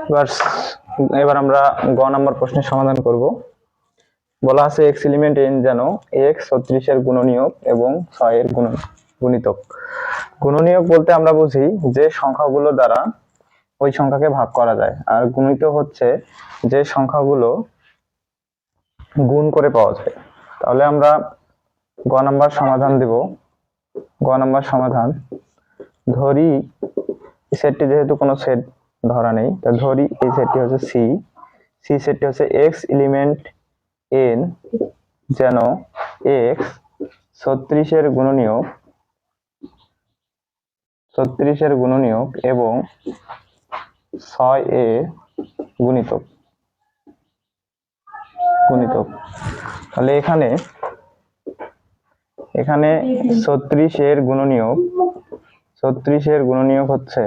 এবার এবার আমরা গ নম্বর প্রশ্নের সমাধান করব। বলা আছে এক্স এলিমেন্ট এন যেন এক্স 36 এর গুণনীয়ক এবং 6 এর গুণিতক। গুণনীয়ক বলতে আমরা বুঝি যে সংখ্যাগুলো দ্বারা ওই সংখ্যাকে ভাগ করা যায়, আর গুণিতক হচ্ছে যে সংখ্যাগুলো গুণ করে পাওয়া যায়। তাহলে আমরা গ নম্বর সমাধান দেব। গ নম্বর সমাধান, ধরি সেটটি যেহেতু কোনো সেট ধরা নেই, তা ধরি এই সেটটি হচ্ছে সি সেটটি হচ্ছে এক্স এলিমেন্ট এন যেন এক্স 36 এর গুণনীয়ক এবং 6 এর গুণিতক। তাহলে এখানে 36 এর গুণনীয়ক হচ্ছে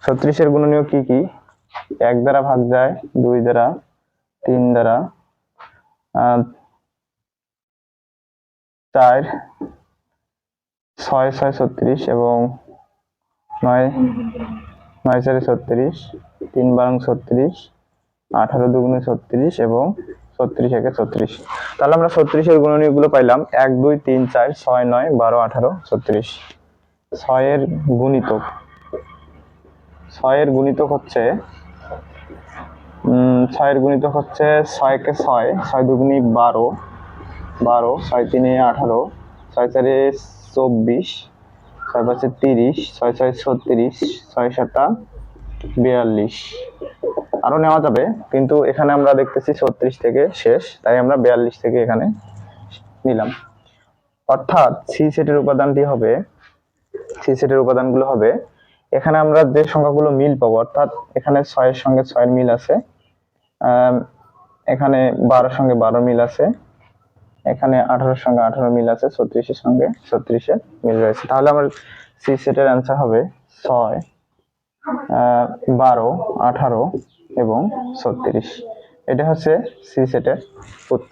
36 এর গুণনীয়ক কি কি? 1 দ্বারা ভাগ যায়, 2 দ্বারা, 3 দ্বারা, 4, 6 6 36 এবং 9 9 4 36, 3 12 36, 18 2 36 এবং 36 1 36। তাহলে আমরা 36 এর গুণনীয়ক গুলো পাইলাম 1 2 3 4 6 9 12 18 36। 6 এর গুণিতক, 6 এর গুণিতক হচ্ছে 6 কে 6, 6 দুগুণে 12, 6 3 18, 6 4 24, 6 5 30, 6 6 36, 6 7 42। আরো নেওয়া যাবে, কিন্তু এখানে আমরা দেখতেছি 36 থেকে শেষ, তাই আমরা 42 থেকে এখানে নিলাম। অর্থাৎ সি সেটের উপাদানগুলো হবে, এখানে আমরা যে সংখ্যাগুলো মিল পাবো, অর্থাৎ এখানে 6 এর সঙ্গে 6 এর মিল আছে, এখানে 12 সঙ্গে 12 মিল আছে, এখানে 18 এর সঙ্গে 18 মিল আছে, 36 এর সঙ্গে 36 এর মিল রয়েছে। তাহলে আমার সি সেটের অ্যান্সার হবে 6, 12, 18 এবং 36। এটা হচ্ছে সি সেটের উত্তর।